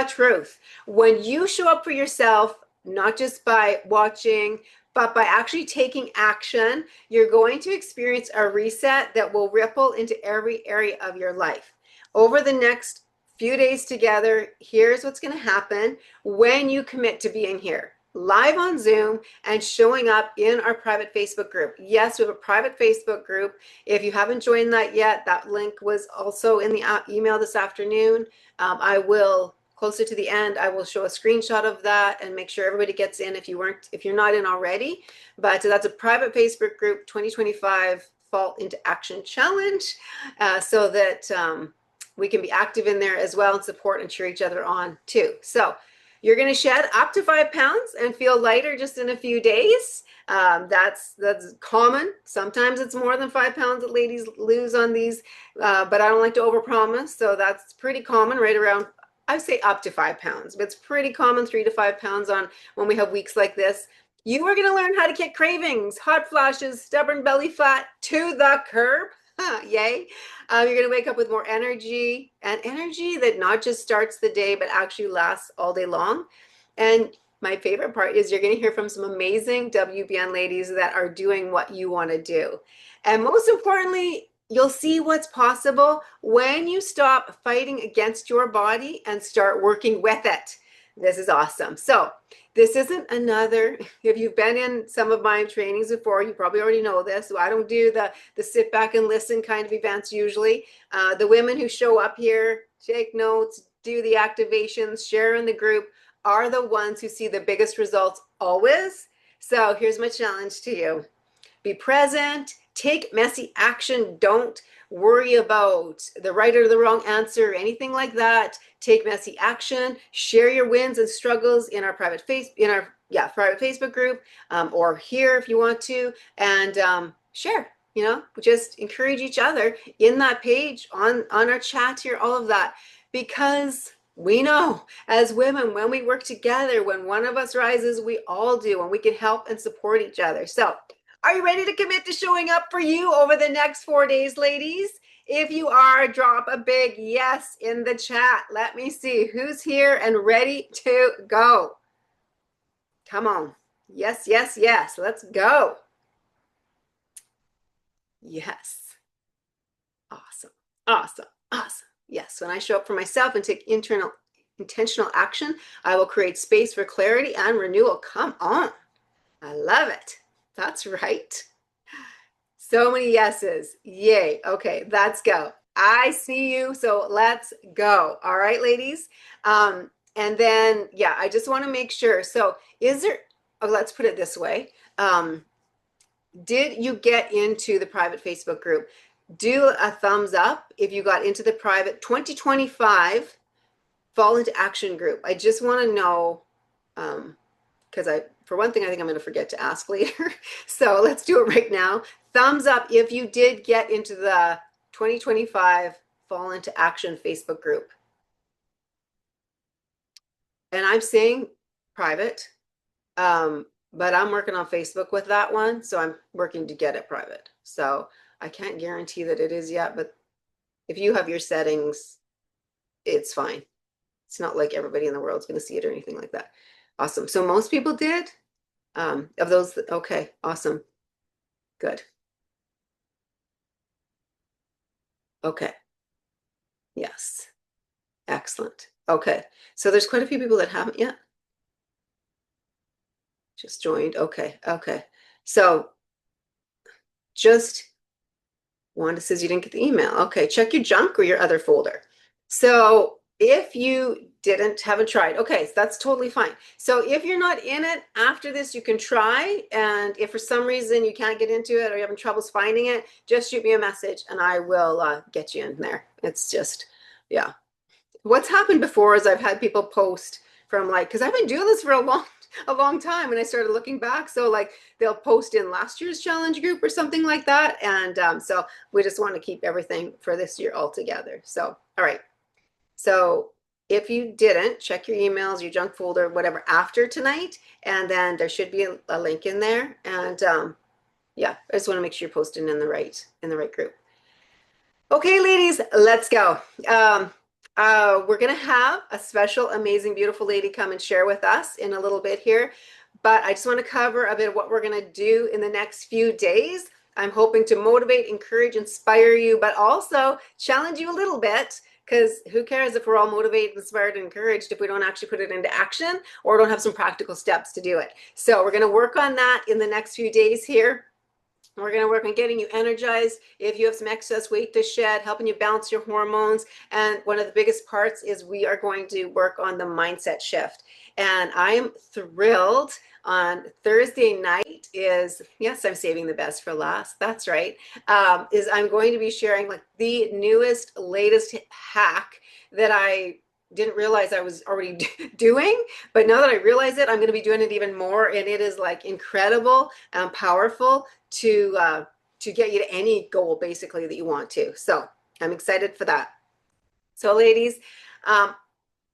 truth. When you show up for yourself, not just by watching, but by actually taking action, you're going to experience a reset that will ripple into every area of your life. Over the next few days together, here's what's going to happen when you commit to being here live on Zoom and showing up in our private Facebook group. Yes, we have a private Facebook group. If you haven't joined that yet, that link was also in the email this afternoon. I will, closer to the end, I will show a screenshot of that and make sure everybody gets in if you're not in already. But that's a private Facebook group, 2025 Fall into Action Challenge, so that we can be active in there as well and support and cheer each other on too. So you're going to shed up to 5 pounds and feel lighter just in a few days. That's common. Sometimes it's more than 5 pounds that ladies lose on these, but I don't like to overpromise. So that's pretty common, right around, I say up to 5 pounds, but it's pretty common 3 to 5 pounds on when we have weeks like this. You are going to learn how to kick cravings, hot flashes, stubborn belly fat to the curb. Yay. You're going to wake up with more energy, and energy that not just starts the day, but actually lasts all day long. And my favorite part is you're going to hear from some amazing WBN ladies that are doing what you want to do. And most importantly, you'll see what's possible when you stop fighting against your body and start working with it. This is awesome. So this isn't another, if you've been in some of my trainings before, you probably already know this. So I don't do the sit back and listen kind of events usually. The women who show up here, take notes, do the activations, share in the group, are the ones who see the biggest results always. So here's my challenge to you. Be present, take messy action. Don't worry about the right or the wrong answer or anything like that. Take messy action, share your wins and struggles in our private Facebook group, or here if you want to, and share, just encourage each other in that page, on our chat here, all of that, because we know as women, when we work together, when one of us rises, we all do, and we can help and support each other. So are you ready to commit to showing up for you over the next 4 days, ladies? If you are, drop a big yes in the chat. Let me see who's here and ready to go. Come on. Yes, yes, yes. Let's go. Yes. Awesome. Awesome. Awesome. Yes. When I show up for myself and take intentional action, I will create space for clarity and renewal. Come on. I love it. That's right. So many yeses. Yay. Okay, let's go. I see you. So let's go. All right, ladies. And then, yeah, I just want to make sure. So let's put it this way. Did you get into the private Facebook group? Do a thumbs up if you got into the private 2025 Fall into Action group. I just want to know, because for one thing, I think I'm going to forget to ask later. So let's do it right now. Thumbs up if you did get into the 2025 Fall into Action Facebook group. And I'm saying private, but I'm working on Facebook with that one. So I'm working to get it private. So I can't guarantee that it is yet, but if you have your settings, it's fine. It's not like everybody in the world is going to see it or anything like that. Awesome. So most people did. Of those, okay, awesome. Good. Okay. Yes. Excellent. Okay. So there's quite a few people that haven't yet. Just joined. Okay. Okay. So just Wanda says you didn't get the email. Okay. Check your junk or your other folder. So if you haven't tried, okay, so that's totally fine. So if you're not in it after this, you can try. And if for some reason you can't get into it or you're having troubles finding it, just shoot me a message and I will get you in there. It's just, yeah. What's happened before is I've had people post from because I've been doing this for a long time, and I started looking back. So they'll post in last year's challenge group or something like that. And so we just want to keep everything for this year all together. So, all right. So if you didn't, check your emails, your junk folder, whatever after tonight, and then there should be a link in there. And yeah, I just want to make sure you're posting in the right group. Okay, ladies, let's go. We're going to have a special, amazing, beautiful lady come and share with us in a little bit here. But I just want to cover a bit of what we're going to do in the next few days. I'm hoping to motivate, encourage, inspire you, but also challenge you a little bit, because who cares if we're all motivated, inspired, and encouraged if we don't actually put it into action or don't have some practical steps to do it. So we're going to work on that in the next few days here. We're going to work on getting you energized. If you have some excess weight to shed, helping you balance your hormones. And one of the biggest parts is we are going to work on the mindset shift. And I am thrilled. On Thursday night is, yes, I'm saving the best for last. That's right. Is I'm going to be sharing like the newest, latest hack that I didn't realize I was already doing, but now that I realize it, I'm going to be doing it even more, and it is like incredible and powerful to get you to any goal basically that you want to. So I'm excited for that. So ladies,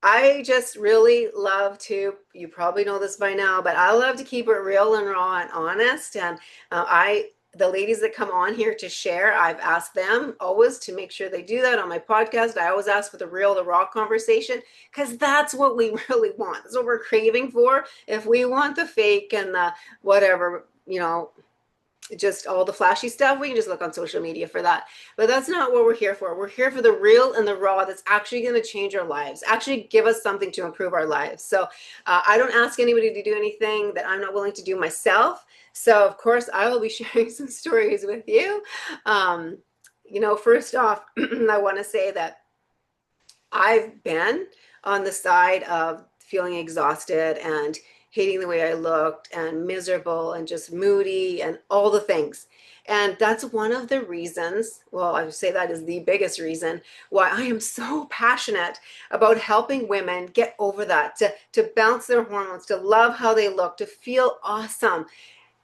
I just really love to, you probably know this by now, but I love to keep it real and raw and honest. And the ladies that come on here to share, I've asked them always to make sure they do that on my podcast. I always ask for the real, the raw conversation, because that's what we really want. That's what we're craving for. If we want the fake and the whatever, just all the flashy stuff, we can just look on social media for that. But that's not what we're here for. We're here for the real and the raw that's actually going to change our lives, actually give us something to improve our lives. So I don't ask anybody to do anything that I'm not willing to do myself. So of course I will be sharing some stories with you. First off, I want to say that I've been on the side of feeling exhausted and hating the way I looked and miserable and just moody and all the things. And that's one of the reasons, well, I would say that is the biggest reason why I am so passionate about helping women get over that, to bounce their hormones, to love how they look, to feel awesome,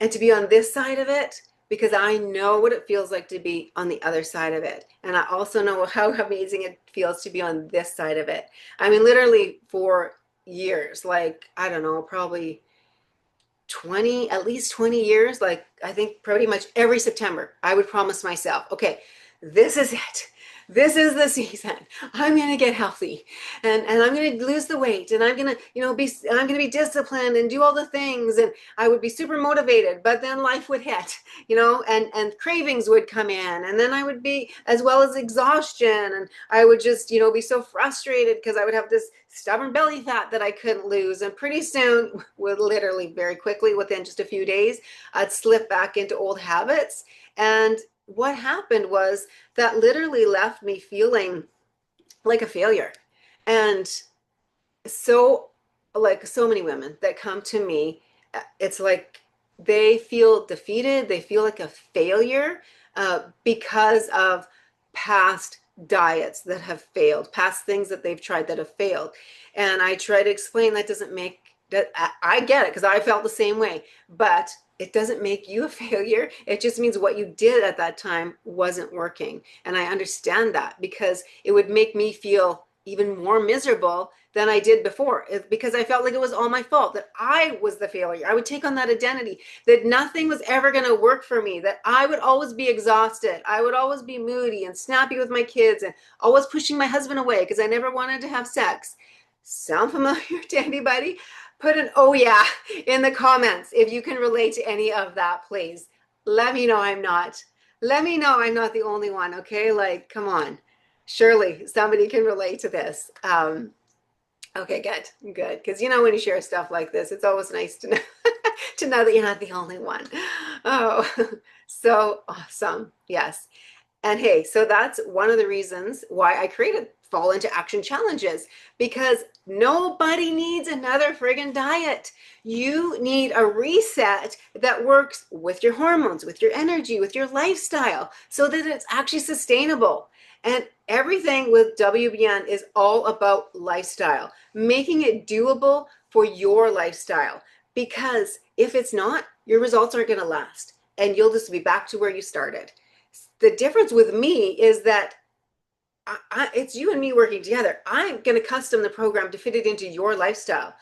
and to be on this side of it, because I know what it feels like to be on the other side of it. And I also know how amazing it feels to be on this side of it. I mean, literally for years, like, I don't know, probably at least 20 years, like I think pretty much every September, I would promise myself, okay, this is it. This is the season. I'm going to get healthy, and I'm going to lose the weight, and I'm going to, I'm going to be disciplined and do all the things. And I would be super motivated, but then life would hit, and cravings would come in, and then I would be, as well as exhaustion. And I would just, be so frustrated because I would have this stubborn belly fat that I couldn't lose. And pretty soon, would literally very quickly, within just a few days, I'd slip back into old habits. And what happened was that literally left me feeling like a failure. And so many women that come to me, it's like they feel defeated. They feel like a failure because of past diets that have failed, past things that they've tried that have failed. And I try to explain that doesn't make that, I get it because I felt the same way, but it doesn't make you a failure. It just means what you did at that time wasn't working. And I understand that, because it would make me feel even more miserable than I did before, because I felt like it was all my fault, that I was the failure. I would take on that identity that nothing was ever going to work for me, that I would always be exhausted. I would always be moody and snappy with my kids and always pushing my husband away because I never wanted to have sex. Sound familiar to anybody? Put an oh yeah in the comments if you can relate to any of that, please. Let me know I'm not. Let me know I'm not the only one, okay? Like, come on. Surely somebody can relate to this. Okay, good. Because when you share stuff like this, it's always nice to know to know that you're not the only one. Oh, so awesome. Yes. And hey, so that's one of the reasons why I created Fall Into Action challenges, because nobody needs another friggin' diet. You need a reset that works with your hormones, with your energy, with your lifestyle, so that it's actually sustainable. And everything with WBN is all about lifestyle, making it doable for your lifestyle. Because if it's not, your results aren't going to last, and you'll just be back to where you started. The difference with me is that it's you and me working together. I'm going to custom the program to fit it into your lifestyle.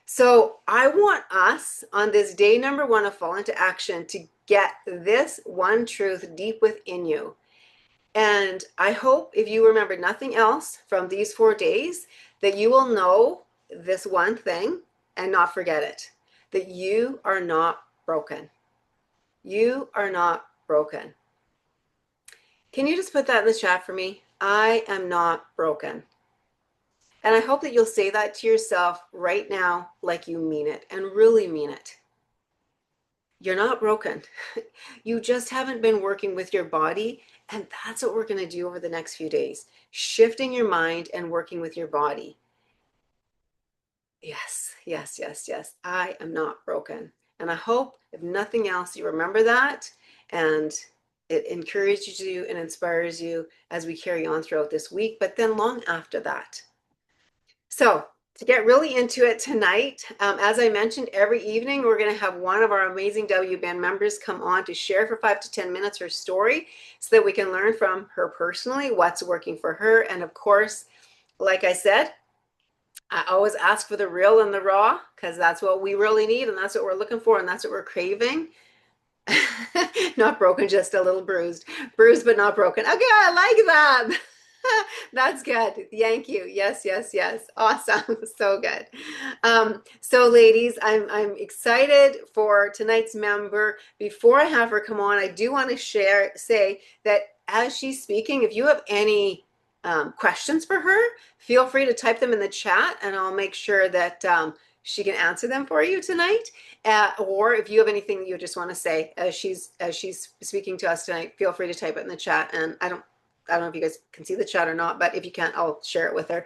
So I want us on this day number 1 of Fall Into Action to get this one truth deep within you. And I hope if you remember nothing else from these 4 days, that you will know this one thing and not forget it, that you are not broken. You are not broken. Can you just put that in the chat for me? I am not broken. And I hope that you'll say that to yourself right now, like you mean it and really mean it. You're not broken. You just haven't been working with your body. And that's what we're going to do over the next few days, shifting your mind and working with your body. Yes, yes, yes, yes. I am not broken. And I hope, if nothing else, you remember that and it encourages you and inspires you as we carry on throughout this week, but then long after that. So, to get really into it tonight, as I mentioned, every evening we're going to have one of our amazing WBN members come on to share for 5 to 10 minutes her story so that we can learn from her personally what's working for her. And of course, like I said, I always ask for the real and the raw because that's what we really need and that's what we're looking for and that's what we're craving. Not broken, just a little bruised. Bruised but not broken. Okay, I like that. That's good. Thank you. Yes, yes, yes. Awesome. So good. So ladies, I'm excited for tonight's member. Before I have her come on, I do want to say that as she's speaking, if you have any questions for her, feel free to type them in the chat and I'll make sure that she can answer them for you tonight. Or if you have anything you just want to say as she's speaking to us tonight, feel free to type it in the chat. And I don't know if you guys can see the chat or not, but if you can't, I'll share it with her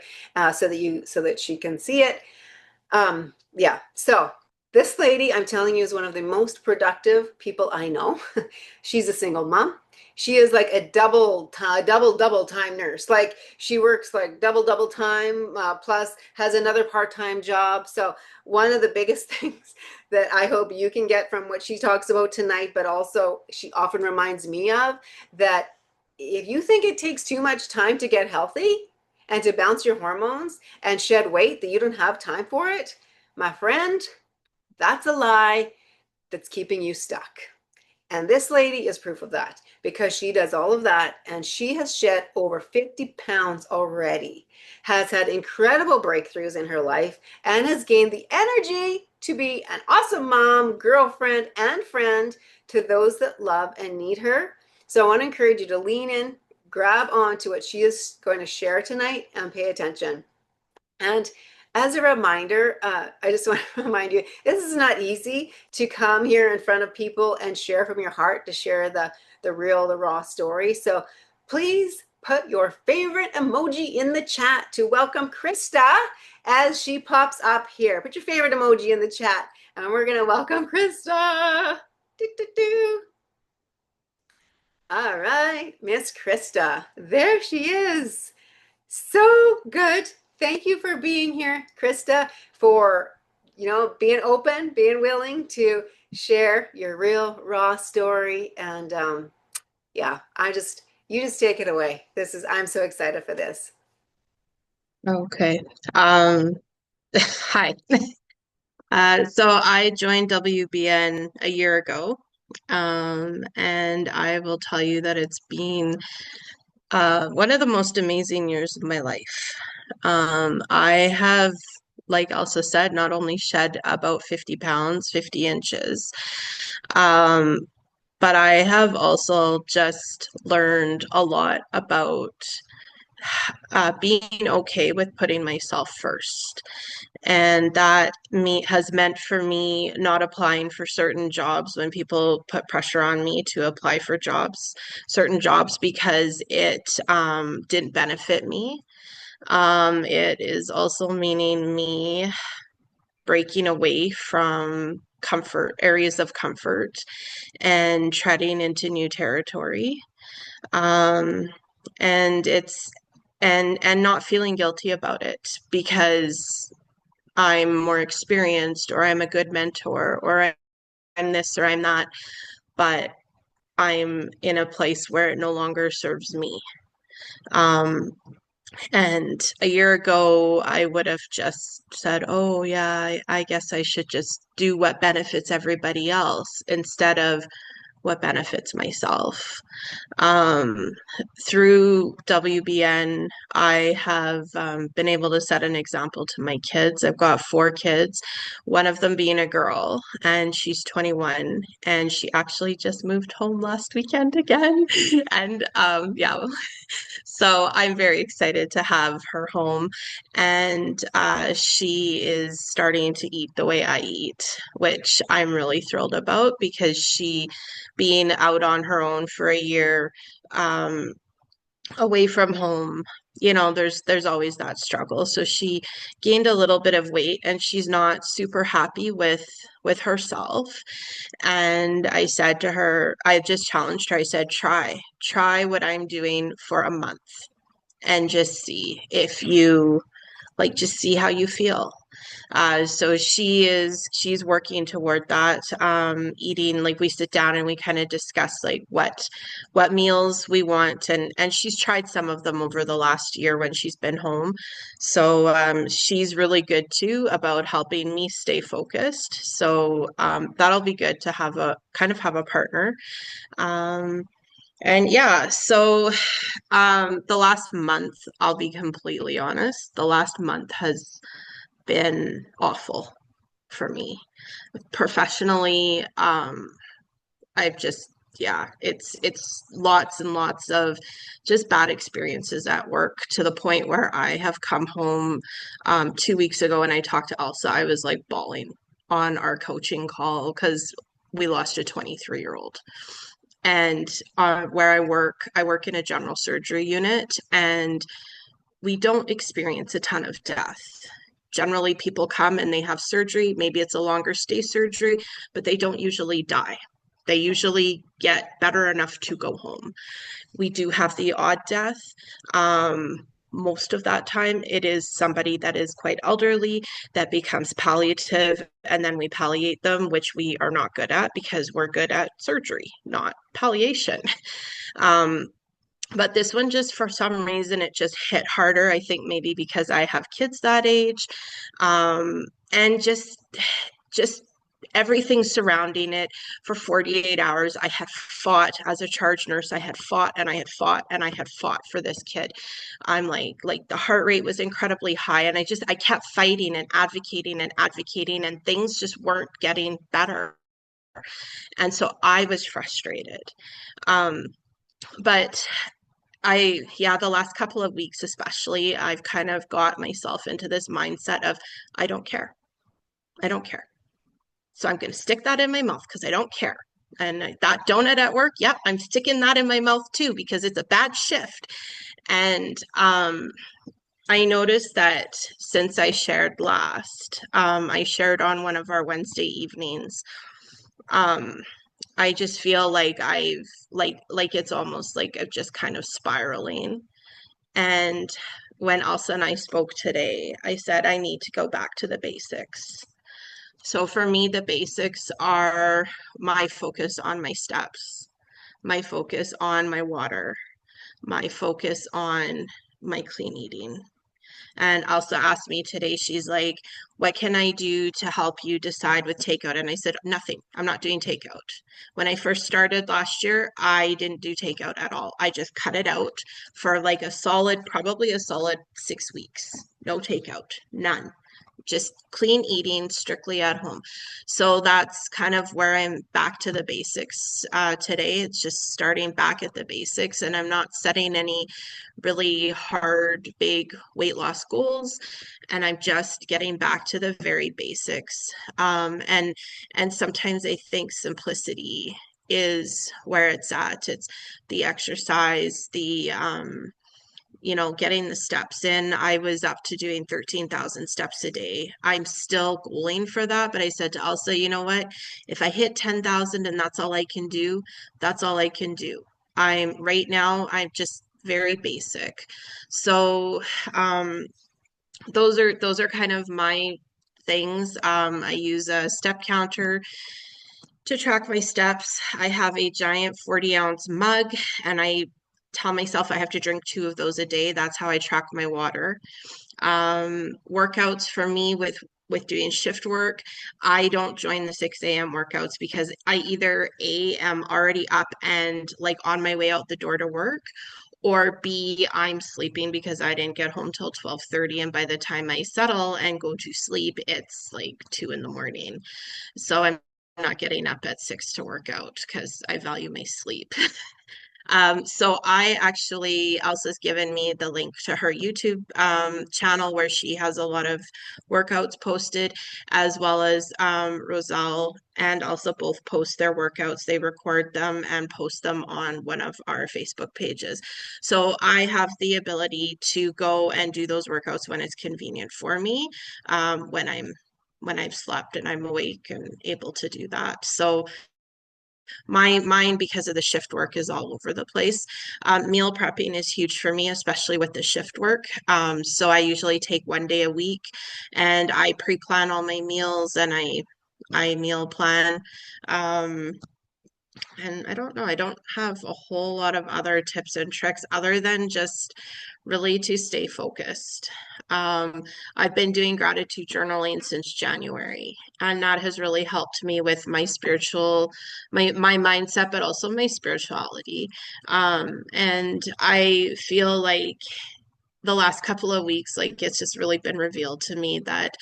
so that she can see it. Yeah. So this lady, I'm telling you, is one of the most productive people I know. She's a single mom. She is like a double time nurse. Like she works like double time, plus has another part-time job. So one of the biggest things that I hope you can get from what she talks about tonight, but also she often reminds me of, that if you think it takes too much time to get healthy and to bounce your hormones and shed weight, that you don't have time for it, my friend, that's a lie that's keeping you stuck. And this lady is proof of that because she does all of that and she has shed over 50 pounds already, has had incredible breakthroughs in her life, and has gained the energy to be an awesome mom, girlfriend, and friend to those that love and need her. So I want to encourage you to lean in, grab on to what she is going to share tonight, and pay attention. And as a reminder, I just want to remind you, this is not easy to come here in front of people and share from your heart, to share the real, the raw story. So please put your favorite emoji in the chat to welcome Krista as she pops up here. Put your favorite emoji in the chat and we're going to welcome Krista. Do, do, do. All right, Miss Krista. There she is. So good. Thank you for being here, Krista, for being open, being willing to share your real raw story. And yeah, you just take it away. I'm so excited for this. Okay. Hi. So I joined WBN a year ago, and I will tell you that it's been one of the most amazing years of my life. I have, like Elsa said, not only shed about 50 pounds, 50 inches, but I have also just learned a lot about being okay with putting myself first. And that has meant for me not applying for certain jobs when people put pressure on me to apply for certain jobs, because it didn't benefit me. It is also meaning me breaking away from areas of comfort, and treading into new territory. Um, and it's and not feeling guilty about it because I'm more experienced, or I'm a good mentor, or I'm this or I'm that, but I'm in a place where it no longer serves me. And a year ago, I would have just said, oh, yeah, I guess I should just do what benefits everybody else, instead of what benefits myself. Um, Through WBN, I have been able to set an example to my kids. I've got four kids, one of them being a girl, and she's 21, and she actually just moved home last weekend again. And yeah, so I'm very excited to have her home, and she is starting to eat the way I eat, which I'm really thrilled about because she, being out on her own for a year, um, away from home, there's always that struggle. So she gained a little bit of weight, and she's not super happy with herself. And I said to her, I just challenged her. I said, try what I'm doing for a month and just see if you like, just see how you feel. So she's working toward that, eating, like we sit down and we kind of discuss like what meals we want, and she's tried some of them over the last year when she's been home. So she's really good too about helping me stay focused. So that'll be good to have a kind of have a partner. Um, and yeah, so the last month, I'll be completely honest, the last month has been awful for me. Professionally, I've just, yeah, it's lots and lots of just bad experiences at work, to the point where I have come home 2 weeks ago and I talked to Elsa. I was like bawling on our coaching call because we lost a 23-year-old. And where I work in a general surgery unit, and we don't experience a ton of death. Generally, people come and they have surgery. Maybe it's a longer stay surgery, but they don't usually die. They usually get better enough to go home. We do have the odd death. Most of that time, it is somebody that is quite elderly that becomes palliative, and then we palliate them, which we are not good at because we're good at surgery, not palliation. Um, but this one, just for some reason, it just hit harder. I think maybe because I have kids that age, and just everything surrounding it. For 48 hours, I had fought as a charge nurse. I had fought and I had fought and I had fought for this kid. I'm like the heart rate was incredibly high, and I kept fighting and advocating, and things just weren't getting better. And so I was frustrated. Um, but yeah, the last couple of weeks, especially, I've kind of got myself into this mindset of, I don't care. I don't care. So I'm going to stick that in my mouth because I don't care. And that donut at work, yep, I'm sticking that in my mouth too because it's a bad shift. And I noticed that since I shared last, I shared on one of our Wednesday evenings. Um, I just feel like I've like it's almost like I'm just kind of spiraling. And when Elsa and I spoke today, I said I need to go back to the basics. So for me, the basics are my focus on my steps, my focus on my water, my focus on my clean eating. And Elsa asked me today, she's like, what can I do to help you decide with takeout? And I said, nothing. I'm not doing takeout. When I first started last year, I didn't do takeout at all. I just cut it out for like probably a solid 6 weeks. No takeout, none, just clean eating strictly at home. So that's kind of where I'm back to the basics today. It's just starting back at the basics, and I'm not setting any really hard, big weight loss goals. And I'm just getting back to the very basics. And sometimes I think simplicity is where it's at. It's the exercise, the getting the steps in. I was up to doing 13,000 steps a day. I'm still goaling for that, but I said to Elsa, you know what? If I hit 10,000 and that's all I can do, that's all I can do. Right now, I'm just very basic. So, those are kind of my things. I use a step counter to track my steps. I have a giant 40-ounce mug, and I tell myself I have to drink 2 of those a day. That's how I track my water. Workouts for me with doing shift work, I don't join the 6 a.m. workouts because I either A, am already up and like on my way out the door to work, or B, I'm sleeping because I didn't get home till 12:30, and by the time I settle and go to sleep, it's like 2 in the morning. So I'm not getting up at 6 to work out because I value my sleep. So I actually, Elsa's given me the link to her YouTube channel where she has a lot of workouts posted, as well as Roselle and Elsa both post their workouts. They record them and post them on one of our Facebook pages. So I have the ability to go and do those workouts when it's convenient for me, when I've slept and I'm awake and able to do that. So mine, because of the shift work, is all over the place. Meal prepping is huge for me, especially with the shift work. So I usually take 1 day a week and I pre-plan all my meals and I meal plan. Um, and I don't know, I don't have a whole lot of other tips and tricks other than just really to stay focused. Um, I've been doing gratitude journaling since January, and that has really helped me with my mindset, but also my spirituality. And I feel like the last couple of weeks, like it's just really been revealed to me that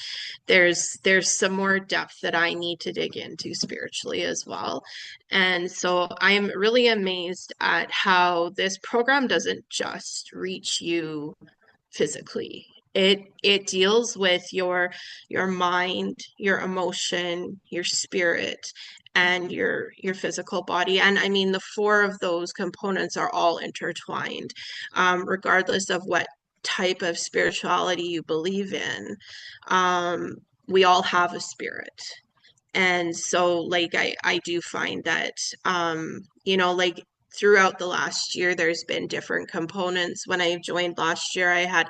there's some more depth that I need to dig into spiritually as well. And so I'm really amazed at how this program doesn't just reach you physically. It deals with your mind, your emotion, your spirit, and your physical body. And I mean, the four of those components are all intertwined, regardless of what type of spirituality you believe in. Um, we all have a spirit. And so like I do find that like throughout the last year there's been different components. When I joined last year, I had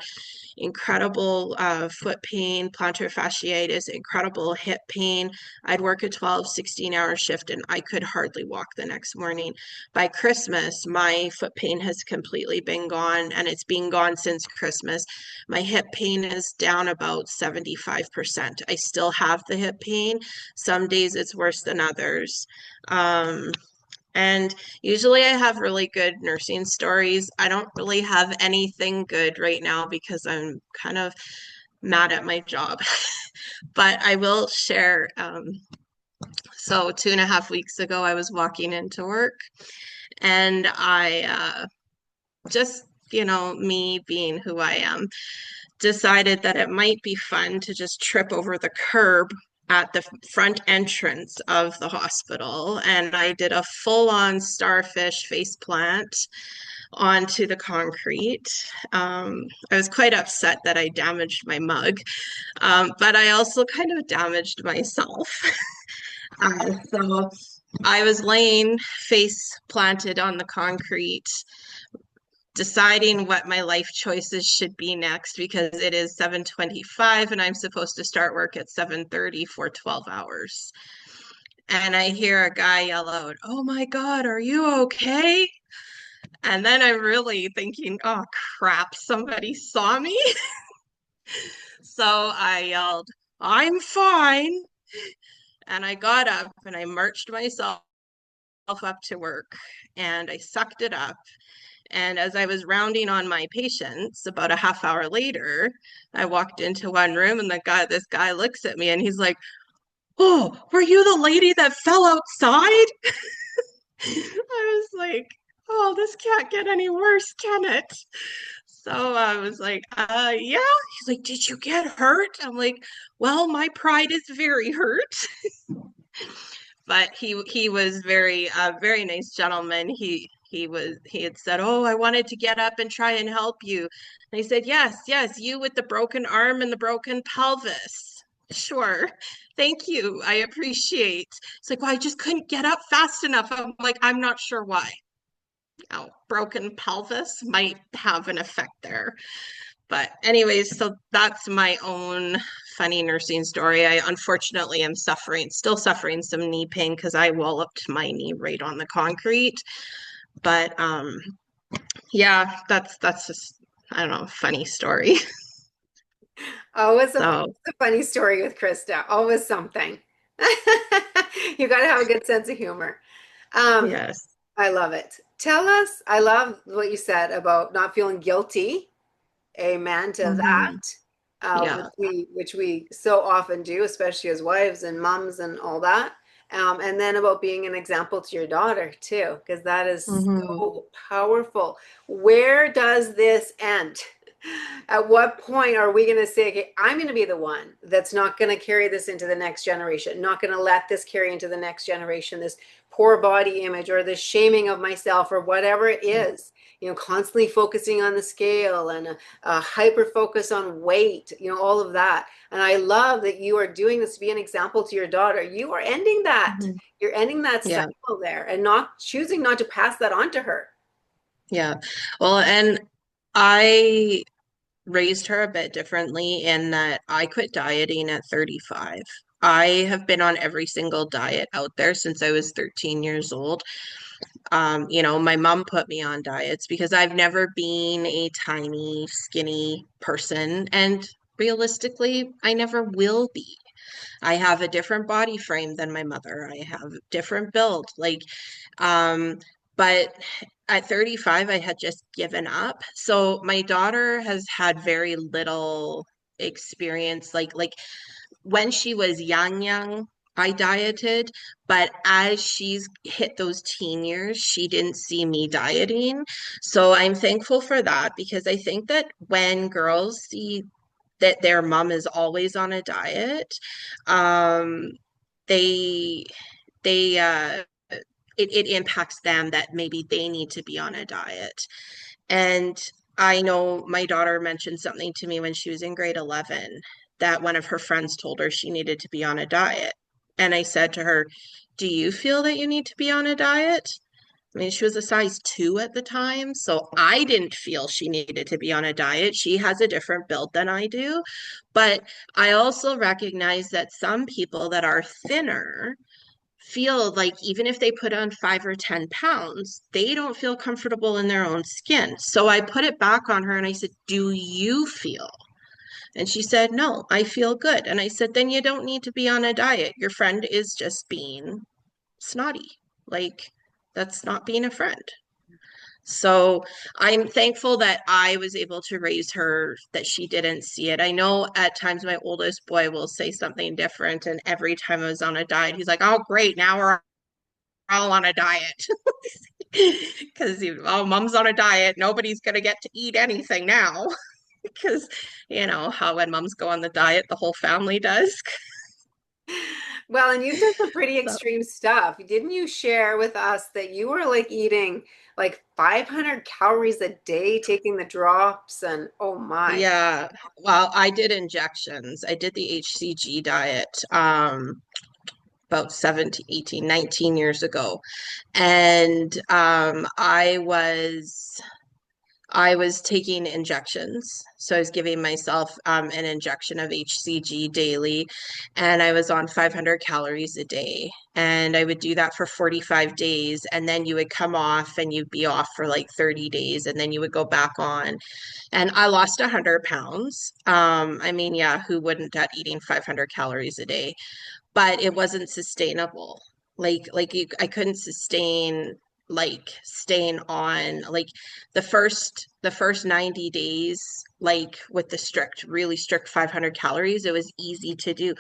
incredible foot pain, plantar fasciitis, incredible hip pain. I'd work a 12, 16-hour shift and I could hardly walk the next morning. By Christmas, my foot pain has completely been gone, and it's been gone since Christmas. My hip pain is down about 75%. I still have the hip pain. Some days it's worse than others. And usually I have really good nursing stories. I don't really have anything good right now because I'm kind of mad at my job. But I will share. So 2.5 weeks ago, I was walking into work and I just, me being who I am, decided that it might be fun to just trip over the curb at the front entrance of the hospital. And I did a full-on starfish face plant onto the concrete. I was quite upset that I damaged my mug, but I also kind of damaged myself. So I was laying face planted on the concrete, deciding what my life choices should be next because it is 7:25 and I'm supposed to start work at 7:30 for 12 hours. And I hear a guy yell out, "Oh my God, are you okay?" And then I'm really thinking, oh crap, somebody saw me. So I yelled, "I'm fine." And I got up and I marched myself up to work and I sucked it up. And as I was rounding on my patients about a half hour later, I walked into one room and this guy looks at me and he's like, "Oh, were you the lady that fell outside?" I was like, "Oh, this can't get any worse, can it?" So I was like, yeah. He's like, "Did you get hurt?" I'm like, "Well, my pride is very hurt." But he was very nice gentleman. He had said, "Oh, I wanted to get up and try and help you." And I said, "Yes, yes, you with the broken arm and the broken pelvis. Sure. Thank you. I appreciate." It's like, "Well, I just couldn't get up fast enough." I'm like, "I'm not sure why." Oh, broken pelvis might have an effect there. But anyways, so that's my own funny nursing story. I unfortunately am still suffering some knee pain because I walloped my knee right on the concrete. But yeah, that's just, I don't know, funny story. Always So, a funny story with Krista. Always something. You got to have a good sense of humor. Um, yes. I love it. Tell us, I love what you said about not feeling guilty. Amen to Hmm. that. Yeah. Which we so often do, especially as wives and moms and all that. And then about being an example to your daughter too, because that is Hmm. so powerful. Where does this end? At what point are we going to say, okay, I'm going to be the one that's not going to carry this into the next generation, not going to let this carry into the next generation, this poor body image or this shaming of myself or whatever it is, constantly focusing on the scale and a hyper focus on weight, all of that. And I love that you are doing this to be an example to your daughter. You are ending that. Hmm. You're ending that Yeah. cycle there and not choosing not to pass that on to her. Yeah. Well, and I raised her a bit differently in that I quit dieting at 35. I have been on every single diet out there since I was 13 years old. My mom put me on diets because I've never been a tiny, skinny person, and realistically, I never will be. I have a different body frame than my mother. I have different build. Um, but at 35, I had just given up. So my daughter has had very little experience. Like when she was young, I dieted, but as she's hit those teen years, she didn't see me dieting. So I'm thankful for that because I think that when girls see that their mom is always on a diet, um, they they it impacts them that maybe they need to be on a diet. And I know my daughter mentioned something to me when she was in grade 11 that one of her friends told her she needed to be on a diet. And I said to her, "Do you feel that you need to be on a diet?" I mean, she was a size 2 at the time, so I didn't feel she needed to be on a diet. She has a different build than I do. But I also recognize that some people that are thinner feel like even if they put on 5 or 10 pounds, they don't feel comfortable in their own skin. So I put it back on her and I said, "Do you feel?" And she said, "No, I feel good." And I said, "Then you don't need to be on a diet. Your friend is just being snotty. Like, that's not being a friend." So I'm thankful that I was able to raise her, that she didn't see it. I know at times my oldest boy will say something different, and every time I was on a diet, he's like, "Oh, great, now we're all on a diet." Because, oh, mom's on a diet. Nobody's going to get to eat anything now. Because, how when moms go on the diet, the whole family does. Well, and you've done some pretty So, extreme stuff. Didn't you share with us that you were like eating like 500 calories a day, taking the drops, and oh my. yeah. Well, I did injections. I did the HCG diet about 17, 18, 19 years ago. And I was taking injections. So I was giving myself an injection of HCG daily, and I was on 500 calories a day. And I would do that for 45 days, and then you would come off and you'd be off for like 30 days, and then you would go back on. And I lost 100 pounds. I mean, yeah, who wouldn't at eating 500 calories a day? But it wasn't sustainable. I couldn't sustain staying on the first 90 days, like with the really strict 500 calories. It was easy to do,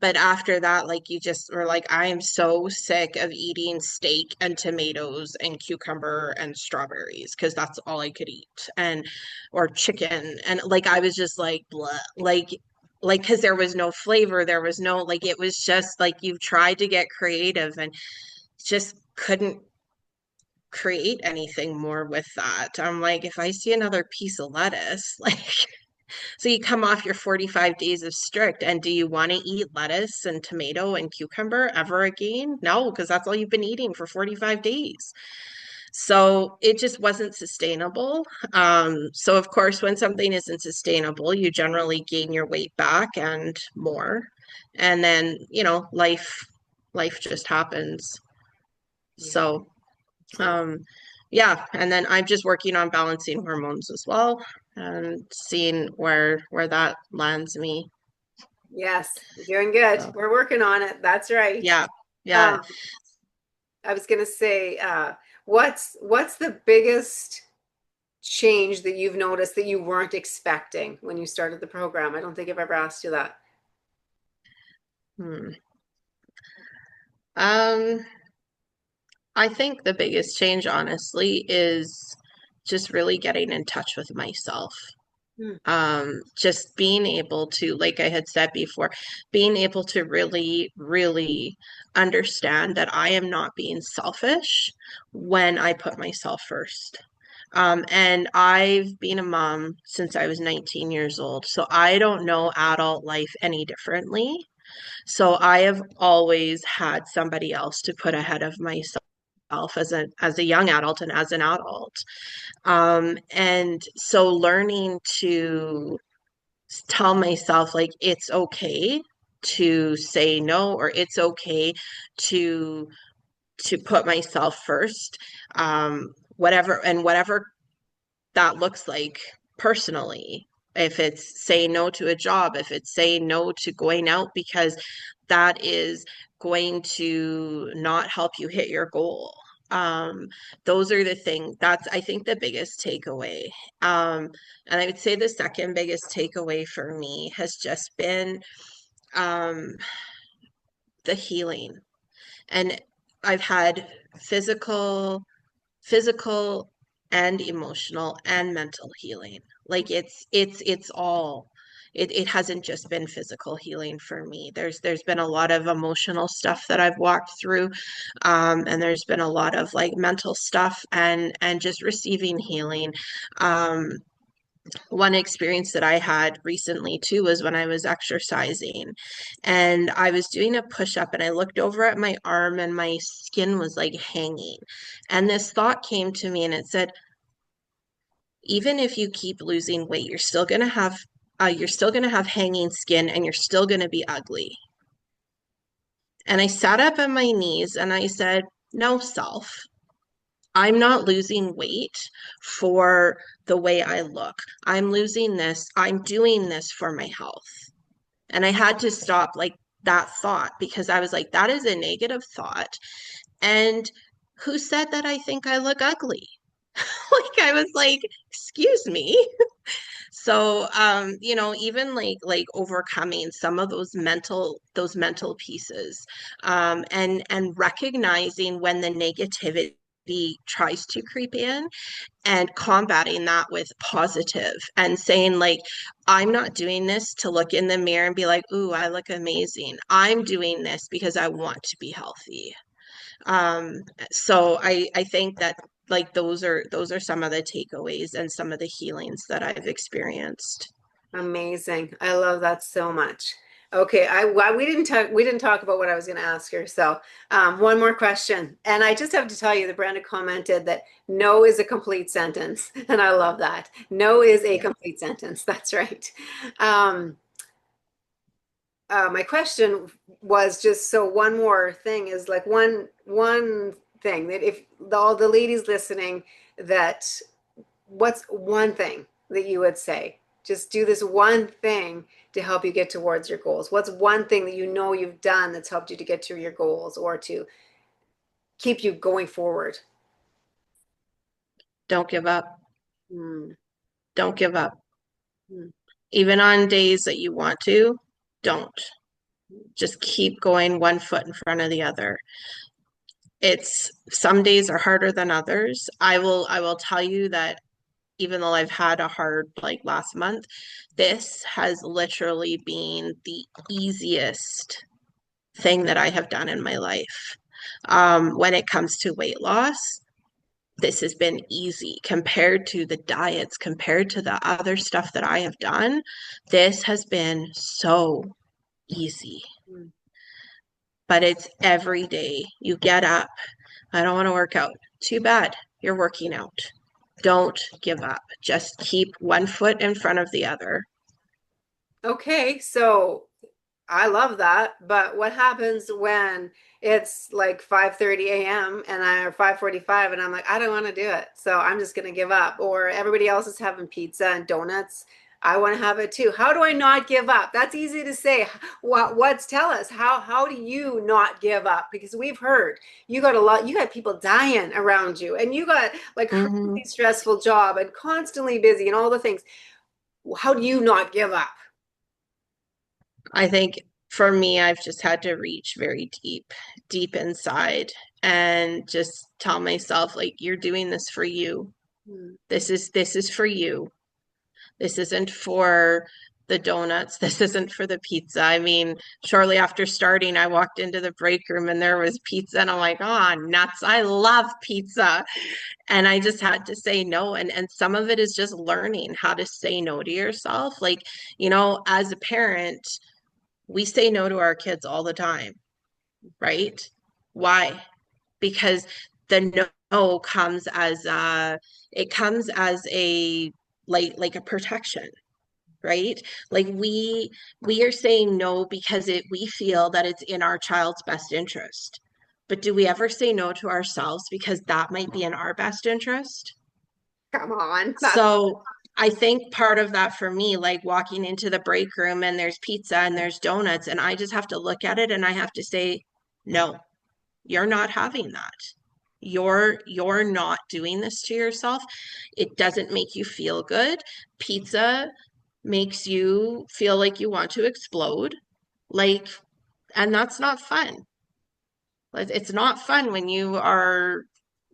but after that, like, you just were like, "I am so sick of eating steak and tomatoes and cucumber and strawberries," because that's all I could eat, and or chicken, and like I was just like, blah, because there was no flavor, there was no, like, it was just like you tried to get creative and just couldn't create anything more with that. I'm like, if I see another piece of lettuce, like, so you come off your 45 days of strict, and do you want to eat lettuce and tomato and cucumber ever again? No, because that's all you've been eating for 45 days. So it just wasn't sustainable. So of course, when something isn't sustainable, you generally gain your weight back and more. And then, life just happens. Yeah. So, um, yeah, and then I'm just working on balancing hormones as well and seeing where that lands me. Yes, you're doing good. So We're working on it. That's right. yeah, yeah. Um, I was gonna say, what's the biggest change that you've noticed that you weren't expecting when you started the program? I don't think I've ever asked you that. Hmm. Um, I think the biggest change, honestly, is just really getting in touch with myself. Hmm. Just being able to, like I had said before, being able to really, really understand that I am not being selfish when I put myself first. And I've been a mom since I was 19 years old, so I don't know adult life any differently. So I have always had somebody else to put ahead of myself as a young adult and as an adult. And so learning to tell myself like it's okay to say no, or it's okay to put myself first, whatever that looks like personally. If it's saying no to a job, if it's saying no to going out because that is going to not help you hit your goal. Um, those are the things that's, I think, the biggest takeaway. Um, and I would say the second biggest takeaway for me has just been um, the healing. And I've had physical physical and emotional and mental healing. Like it's all, it hasn't just been physical healing for me. There's been a lot of emotional stuff that I've walked through, and there's been a lot of like mental stuff and just receiving healing. One experience that I had recently too was when I was exercising and I was doing a push up and I looked over at my arm and my skin was like hanging. And this thought came to me and it said, even if you keep losing weight, you're still going to have hanging skin and you're still going to be ugly. And I sat up on my knees and I said, no, self. I'm not losing weight for the way I look. I'm losing this. I'm doing this for my health. And I had to stop like that thought because I was like, that is a negative thought. And who said that I think I look ugly? Like I was like, excuse me. So even like overcoming some of those mental pieces, and recognizing when the negativity tries to creep in and combating that with positive and saying like I'm not doing this to look in the mirror and be like, ooh, I look amazing. I'm doing this because I want to be healthy. So I think that like those are some of the takeaways and some of the healings that I've experienced. Amazing. I love that so much. Okay, we didn't talk about what I was going to ask her. So, one more question. And I just have to tell you that Brenda commented that no is a complete sentence, and I love that. No is a Yeah. complete sentence. That's right. Um, my question was just so one more thing is like one thing that if all the ladies listening that what's one thing that you would say? Just do this one thing to help you get towards your goals. What's one thing that you know you've done that's helped you to get to your goals or to keep you going forward? Don't give up. Mm, Don't give up. mm, Even on days that you want to, don't. Just keep going one foot in front of the other. It's some days are harder than others. I will tell you that even though I've had a hard like last month, this has literally been the easiest thing that I have done in my life. When it comes to weight loss, this has been easy compared to the diets, compared to the other stuff that I have done. This has been so easy, mm. but it's every day. You get up. I don't want to work out. Too bad. You're working out. Don't give up. Just keep one foot in front of the other. Okay, so I love that. But what happens when it's like 5:30 a.m. and I or 5:45 and I'm like, I don't want to do it. So I'm just going to give up. Or everybody else is having pizza and donuts. I want to have it too. How do I not give up? That's easy to say. What's tell us how do you not give up? Because we've heard you got a lot, you got people dying around you and you got like a Hmm. really stressful job and constantly busy and all the things. How do you not give up? I think for me, I've just had to reach very deep, deep inside and just tell myself, like, you're doing this for you. Hmm. This is for you. This isn't for the donuts. This isn't for the pizza. I mean, shortly after starting, I walked into the break room and there was pizza, and I'm like, oh, nuts. I love pizza. And I just had to say no. And some of it is just learning how to say no to yourself. Like, as a parent, we say no to our kids all the time, right? Why? Because the no comes as it comes as a like a protection, right? Like we are saying no because we feel that it's in our child's best interest. But do we ever say no to ourselves because that might be in our best interest? Come on. That's So I think part of that for me, like walking into the break room and there's pizza and there's donuts, and I just have to look at it and I have to say, no, you're not having that. You're not doing this to yourself. It doesn't make you feel good. Pizza makes you feel like you want to explode. Like, and that's not fun. Like, it's not fun when you are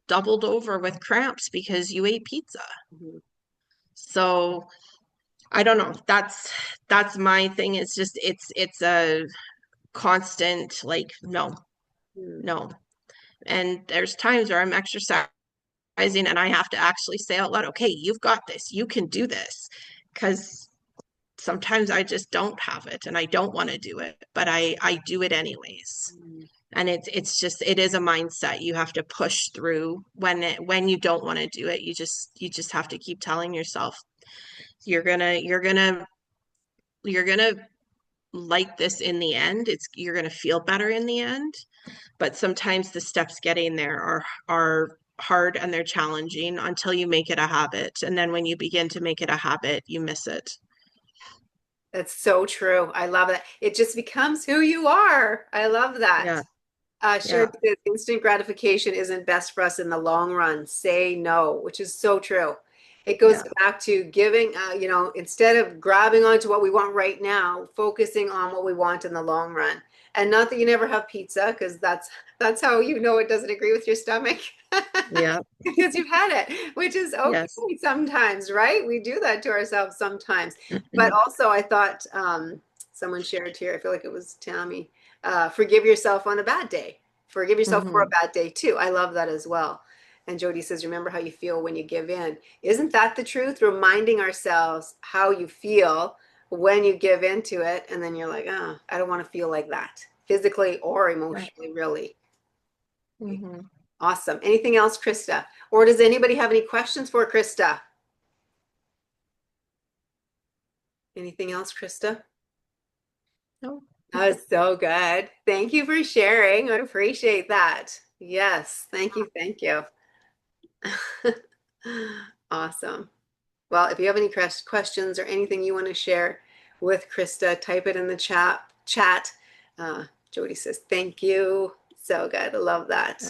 doubled over with cramps because you ate pizza. Mhm. So I don't know. That's my thing. It's just it's a constant like no, Mhm. no. And there's times where I'm exercising and I have to actually say out loud, okay, you've got this. You can do this. Because sometimes I just don't have it and I don't want to do it, but I do it anyways. Mhm. And it's just it is a mindset you have to push through when you don't want to do it. You just have to keep telling yourself you're gonna like this in the end. You're gonna feel better in the end, but sometimes the steps getting there are hard and they're challenging until you make it a habit. And then when you begin to make it a habit, you miss it. That's so true. I love that. It just becomes who you are. I love that. Yeah, Sherry yeah. says instant gratification isn't best for us in the long run. Say no, which is so true. It goes Yeah. back to giving, instead of grabbing onto what we want right now, focusing on what we want in the long run. And not that you never have pizza, because that's how you know it doesn't agree with your stomach. Yeah. Because you've had it, which is okay Yes. sometimes, right? We do that to ourselves sometimes. But also, I thought someone shared here, I feel like it was Tammy, forgive yourself on a bad day. Forgive yourself for a Hmm. bad day too. I love that as well. And Jody says, remember how you feel when you give in. Isn't that the truth? Reminding ourselves how you feel when you give into it. And then you're like, oh, I don't want to feel like that physically or Right. emotionally, really. Hmm. Awesome. Anything else, Krista? Or does anybody have any questions for Krista? Anything else, Krista? No. That was so good. Thank you for sharing. I appreciate that. Yes. Thank you. Thank you. Awesome. Well, if you have any questions or anything you want to share with Krista, type it in the chat. Jody says, thank you. So good. I love that.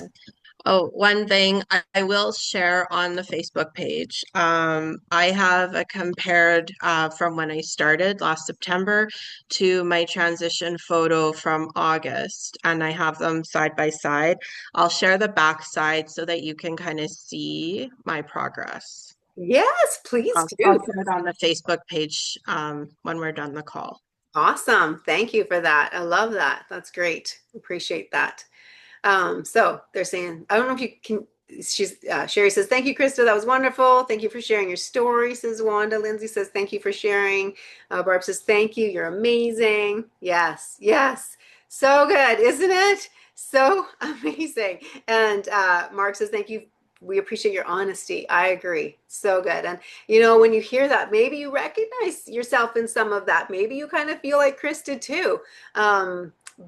Oh, one thing I will share on the Facebook page. I have a compared from when I started last September to my transition photo from August, and I have them side by side. I'll share the back side so that you can kind of see my progress. Yes, please I'll do. put it on the Facebook page when we're done the call. Awesome. Thank you for that. I love that. That's great. Appreciate that. So they're saying, I don't know if you can. Sherry says, thank you, Krista. That was wonderful. Thank you for sharing your story, says Wanda. Lindsay says, thank you for sharing. Barb says, thank you. You're amazing. Yes, yes. So good, isn't it? So amazing. And Mark says, thank you we appreciate your honesty. I agree. So good. And when you hear that, maybe you recognize yourself in some of that. Maybe you kind of feel like Chris did too.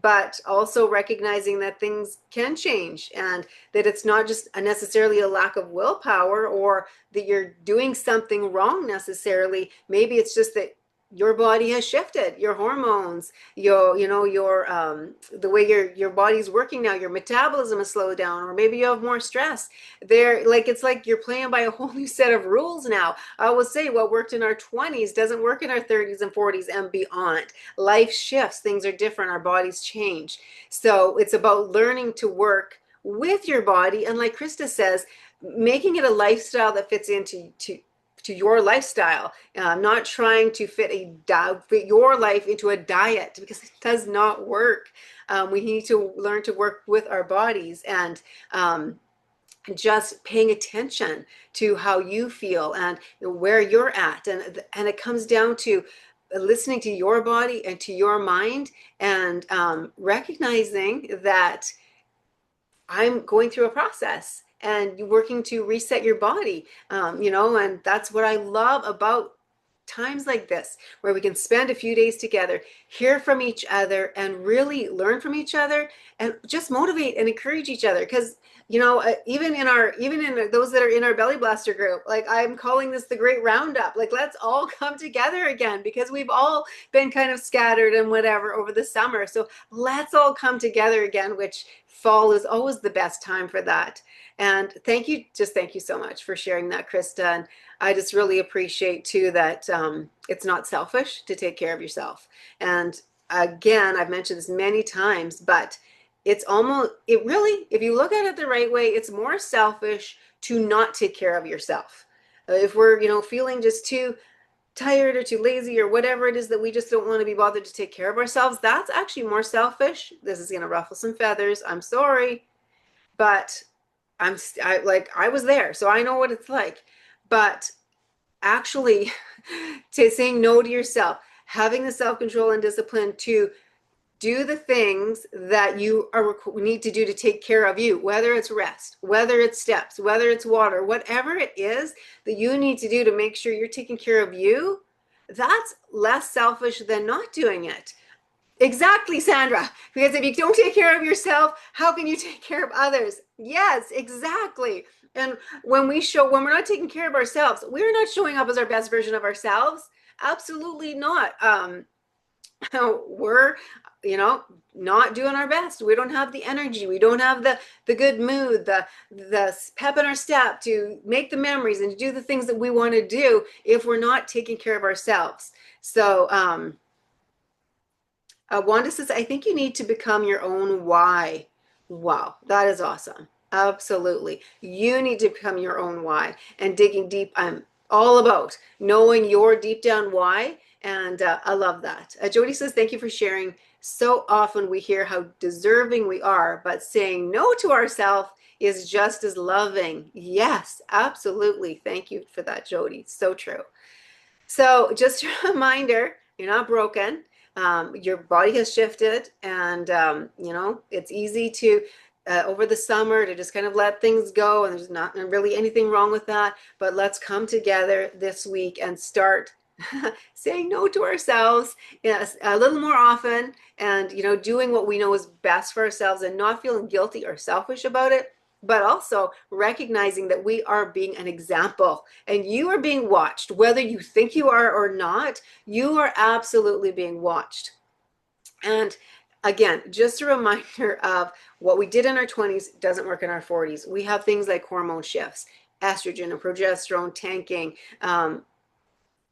But also recognizing that things can change and that it's not just necessarily a lack of willpower or that you're doing something wrong necessarily. Maybe it's just that your body has shifted, your hormones, your the way your body's working now, your metabolism has slowed down, or maybe you have more stress. It's like you're playing by a whole new set of rules now. I will say what worked in our 20s doesn't work in our 30s and 40s and beyond. Life shifts, things are different, our bodies change. So it's about learning to work with your body, and like Krista says, making it a lifestyle that fits into your lifestyle, not trying to fit your life into a diet, because it does not work. We need to learn to work with our bodies, and just paying attention to how you feel and where you're at, and it comes down to listening to your body and to your mind, and recognizing that I'm going through a process and you're working to reset your body. And that's what I love about times like this, where we can spend a few days together, hear from each other, and really learn from each other, and just motivate and encourage each other. Because even in those that are in our Belly Blaster group, like I'm calling this the Great Roundup. Like, let's all come together again, because we've all been kind of scattered and whatever over the summer. So let's all come together again, which fall is always the best time for that. And thank you so much for sharing that, Krista. And I just really appreciate too that it's not selfish to take care of yourself. And again, I've mentioned this many times, but it really, if you look at it the right way, it's more selfish to not take care of yourself. If we're, feeling just too tired or too lazy or whatever it is that we just don't want to be bothered to take care of ourselves, that's actually more selfish. This is going to ruffle some feathers. I'm sorry, but I was there, so I know what it's like. But actually, to saying no to yourself, having the self-control and discipline to do the things that you need to do to take care of you, whether it's rest, whether it's steps, whether it's water, whatever it is that you need to do to make sure you're taking care of you, that's less selfish than not doing it. Exactly, Sandra. Because if you don't take care of yourself, how can you take care of others? Yes, exactly. And when we're not taking care of ourselves, we're not showing up as our best version of ourselves. Absolutely not. We're not doing our best. We don't have the energy, we don't have the good mood, the pep in our step to make the memories and to do the things that we want to do if we're not taking care of ourselves. So Wanda says, I think you need to become your own why. Wow, that is awesome. Absolutely. You need to become your own why, and digging deep. I'm all about knowing your deep down why. And I love that. Jody says, thank you for sharing. So often we hear how deserving we are, but saying no to ourselves is just as loving. Yes, absolutely. Thank you for that, Jody. So true. So just a reminder, you're not broken. Your body has shifted, and it's easy to over the summer to just kind of let things go, and there's not really anything wrong with that. But let's come together this week and start saying no to ourselves, yes, a little more often, and doing what we know is best for ourselves, and not feeling guilty or selfish about it, but also recognizing that we are being an example, and you are being watched, whether you think you are or not. You are absolutely being watched. And again, just a reminder of what we did in our 20s doesn't work in our 40s. We have things like hormone shifts, estrogen and progesterone tanking,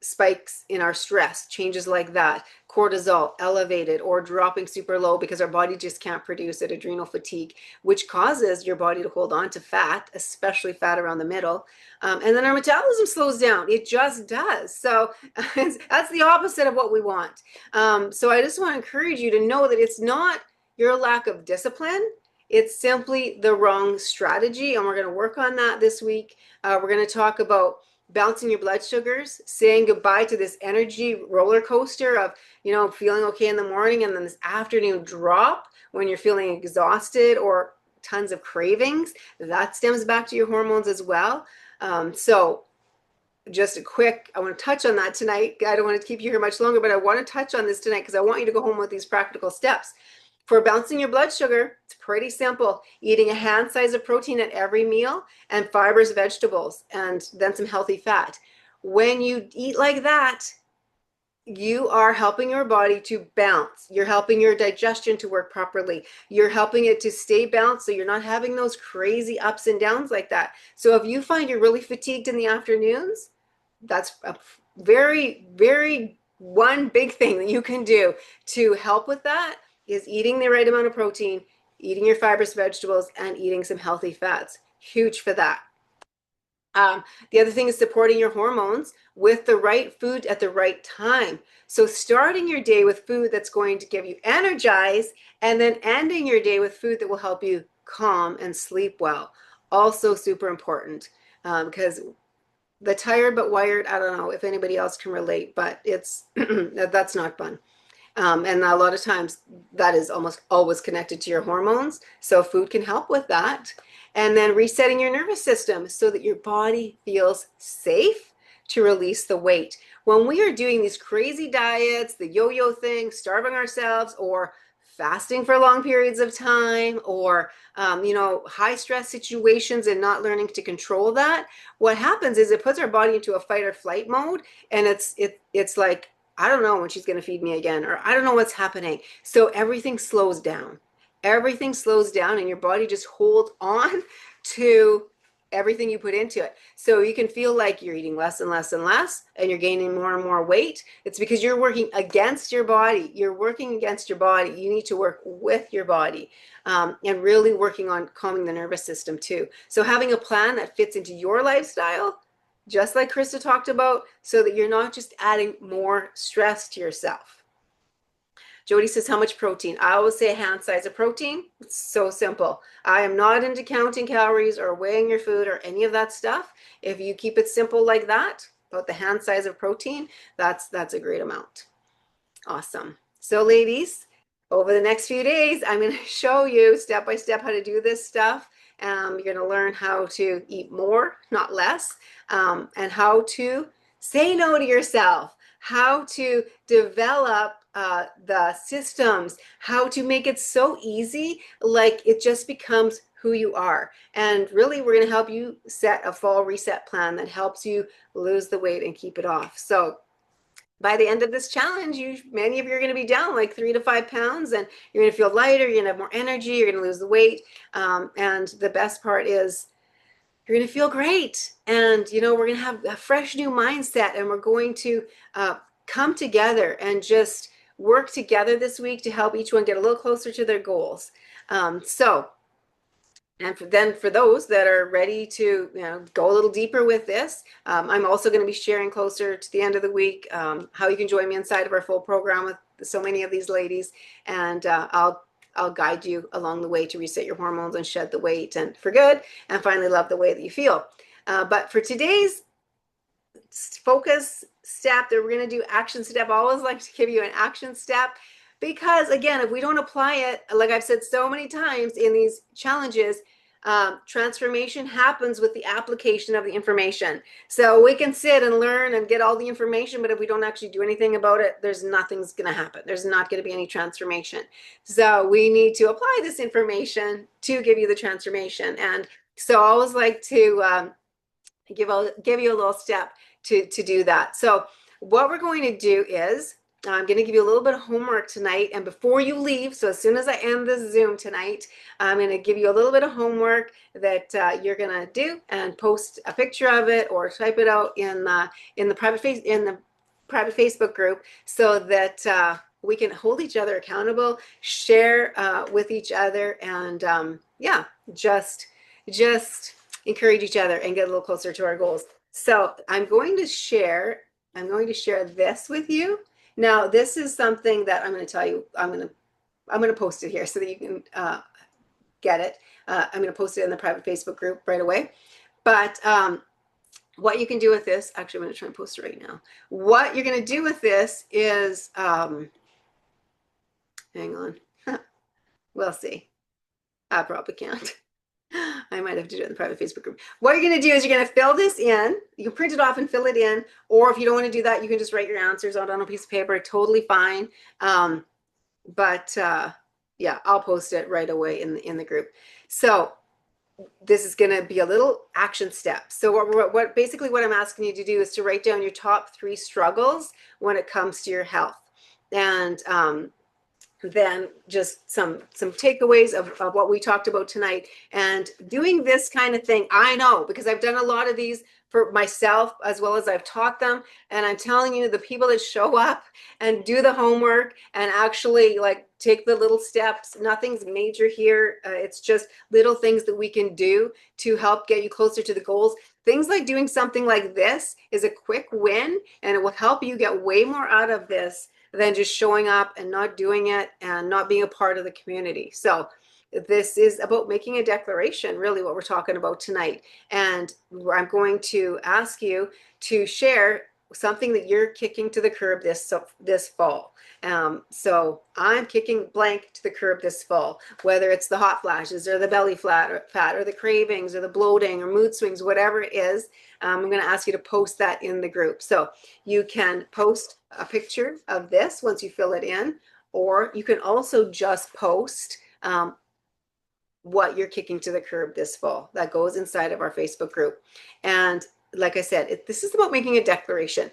spikes in our stress, changes like that, cortisol elevated or dropping super low because our body just can't produce it, adrenal fatigue, which causes your body to hold on to fat, especially fat around the middle. And then our metabolism slows down. It just does. So that's the opposite of what we want. So I just want to encourage you to know that it's not your lack of discipline. It's simply the wrong strategy. And we're going to work on that this week. We're going to talk about balancing your blood sugars, saying goodbye to this energy roller coaster of, feeling okay in the morning and then this afternoon drop when you're feeling exhausted or tons of cravings. That stems back to your hormones as well. So just a quick, I want to touch on that tonight. I don't want to keep you here much longer, but I want to touch on this tonight because I want you to go home with these practical steps. For balancing your blood sugar, it's pretty simple. Eating a hand size of protein at every meal and fibers, vegetables, and then some healthy fat. When you eat like that, you are helping your body to balance. You're helping your digestion to work properly. You're helping it to stay balanced so you're not having those crazy ups and downs like that. So if you find you're really fatigued in the afternoons, that's a very, very one big thing that you can do to help with that is eating the right amount of protein, eating your fibers, vegetables, and eating some healthy fats. Huge for that. The other thing is supporting your hormones with the right food at the right time. So starting your day with food that's going to give you energize, and then ending your day with food that will help you calm and sleep well. Also super important, because the tired but wired, I don't know if anybody else can relate, but it's that's not fun. And a lot of times that is almost always connected to your hormones. So food can help with that. And then resetting your nervous system so that your body feels safe to release the weight. When we are doing these crazy diets, the yo-yo thing, starving ourselves, or fasting for long periods of time, or high stress situations and not learning to control that, what happens is it puts our body into a fight or flight mode, and it's like, I don't know when she's going to feed me again, or I don't know what's happening. So everything slows down. Everything slows down, and your body just holds on to everything you put into it. So you can feel like you're eating less and less and less, and you're gaining more and more weight. It's because you're working against your body. You're working against your body. You need to work with your body, and really working on calming the nervous system too. So having a plan that fits into your lifestyle, just like Krista talked about, so that you're not just adding more stress to yourself. Jody says, how much protein? I always say a hand size of protein. It's so simple. I am not into counting calories or weighing your food or any of that stuff. If you keep it simple like that, about the hand size of protein, that's a great amount. Awesome. So ladies, over the next few days, I'm going to show you step by step how to do this stuff. You're going to learn how to eat more, not less, and how to say no to yourself, how to develop the systems, how to make it so easy, like it just becomes who you are. And really, we're going to help you set a fall reset plan that helps you lose the weight and keep it off. So by the end of this challenge, many of you are going to be down like 3 to 5 pounds, and you're going to feel lighter, you're going to have more energy, you're going to lose the weight. And the best part is you're going to feel great. And, we're going to have a fresh new mindset, and we're going to come together and just work together this week to help each one get a little closer to their goals. And for those that are ready to go a little deeper with this, I'm also going to be sharing closer to the end of the week how you can join me inside of our full program with so many of these ladies, and I'll guide you along the way to reset your hormones and shed the weight and for good, and finally love the way that you feel. But for today's focus step that we're going to do, action step, I always like to give you an action step. Because again, if we don't apply it, like I've said so many times in these challenges, transformation happens with the application of the information. So we can sit and learn and get all the information, but if we don't actually do anything about it, nothing's going to happen. There's not going to be any transformation. So we need to apply this information to give you the transformation. And so I always like to give you a little step to do that. So what we're going to do is I'm going to give you a little bit of homework tonight, and before you leave, so as soon as I end this Zoom tonight, I'm going to give you a little bit of homework that you're going to do and post a picture of it or type it out in the private Facebook group, so that we can hold each other accountable, share with each other, and just encourage each other and get a little closer to our goals. So I'm going to share this with you. Now, this is something that I'm going to tell you. I'm going to post it here so that you can get it. I'm going to post it in the private Facebook group right away. But what you can do with this, actually, I'm going to try and post it right now. What you're going to do with this is, hang on, we'll see. I probably can't. I might have to do it in the private Facebook group. What you're going to do is you're going to fill this in. You can print it off and fill it in. Or if you don't want to do that, you can just write your answers out on a piece of paper. Totally fine. But yeah, I'll post it right away in the group. So this is going to be a little action step. So what basically what I'm asking you to do is to write down your top 3 struggles when it comes to your health. And then just some takeaways of what we talked about tonight. And doing this kind of thing, I know, because I've done a lot of these for myself as well as I've taught them. And I'm telling you, the people that show up and do the homework and actually like take the little steps, nothing's major here. It's just little things that we can do to help get you closer to the goals. Things like doing something like this is a quick win, and it will help you get way more out of this than just showing up and not doing it and not being a part of the community. So this is about making a declaration, really what we're talking about tonight. And I'm going to ask you to share something that you're kicking to the curb this fall. So I'm kicking blank to the curb this fall, whether it's the hot flashes or the belly fat or the cravings or the bloating or mood swings, whatever it is. I'm going to ask you to post that in the group. So you can post a picture of this once you fill it in, or you can also just post what you're kicking to the curb this fall. That goes inside of our Facebook group. And like I said, this is about making a declaration.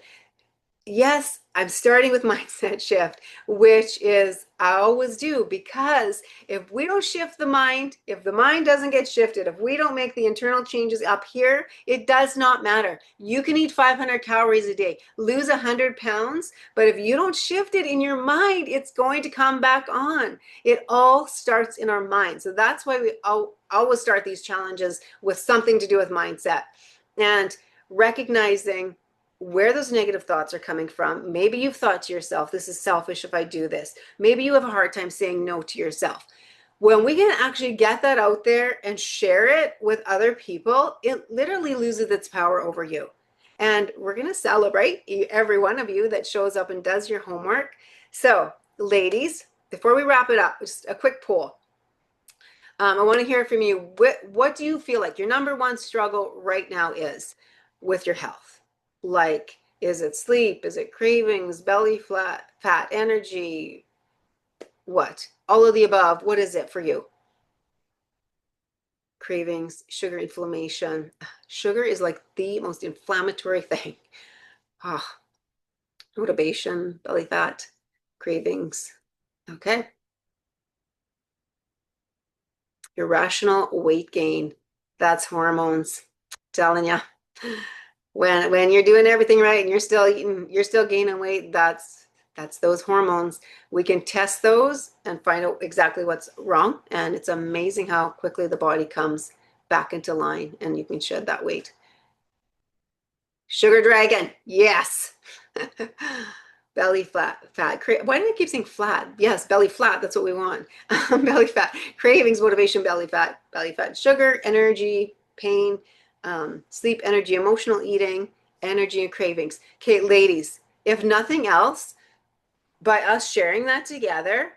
Yes, I'm starting with mindset shift, which is I always do, because if we don't shift the mind, if the mind doesn't get shifted, if we don't make the internal changes up here, it does not matter. You can eat 500 calories a day, lose 100 pounds, but if you don't shift it in your mind, it's going to come back on. It all starts in our mind. So that's why we always start these challenges with something to do with mindset and recognizing where those negative thoughts are coming from. Maybe you've thought to yourself, this is selfish if I do this. Maybe you have a hard time saying no to yourself. When we can actually get that out there and share it with other people, it literally loses its power over you. And we're going to celebrate every one of you that shows up and does your homework. So, ladies, before we wrap it up, just a quick poll. I want to hear from you. What do you feel like your number one struggle right now is with your health? Like, is it sleep? Is it cravings, belly fat, energy? What? All of the above. What is it for you? Cravings, sugar, inflammation. Sugar is like the most inflammatory thing. Ah, motivation, belly fat, cravings. Okay. Irrational weight gain. That's hormones. I'm telling you. When you're doing everything right and you're still eating, you're still gaining weight, that's those hormones. We can test those and find out exactly what's wrong. And it's amazing how quickly the body comes back into line and you can shed that weight. Sugar dragon, yes. Belly fat. Why do I keep saying flat? Yes, belly flat. That's what we want. Belly fat. Cravings, motivation, belly fat. Sugar, energy, pain, sleep, energy, emotional eating, energy, and cravings. Okay, ladies, if nothing else, by us sharing that together,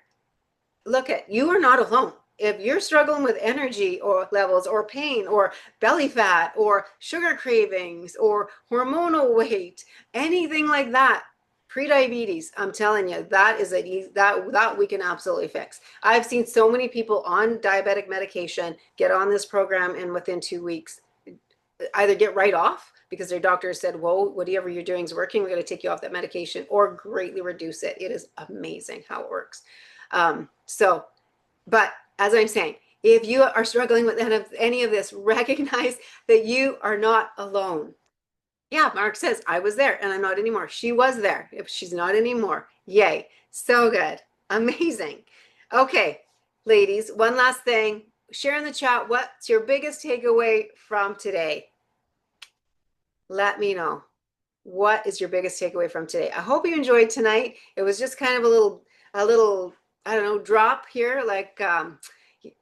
look at, you are not alone. If you're struggling with energy or levels or pain or belly fat or sugar cravings or hormonal weight, anything like that, pre-diabetes, I'm telling you, that is that we can absolutely fix. I've seen so many people on diabetic medication get on this program and within 2 weeks either get right off because their doctor said, whoa, whatever you're doing is working, we're going to take you off that medication, or greatly reduce it. It is amazing how it works. But as I'm saying, if you are struggling with any of this, recognize that you are not alone. Yeah, Mark says, I was there and I'm not anymore. She was there. If she's not anymore, yay. So good. Amazing. Okay, ladies, one last thing. Share in the chat, what's your biggest takeaway from today? Let me know. What is your biggest takeaway from today? I hope you enjoyed tonight. It was just kind of a little, I don't know, drop here, like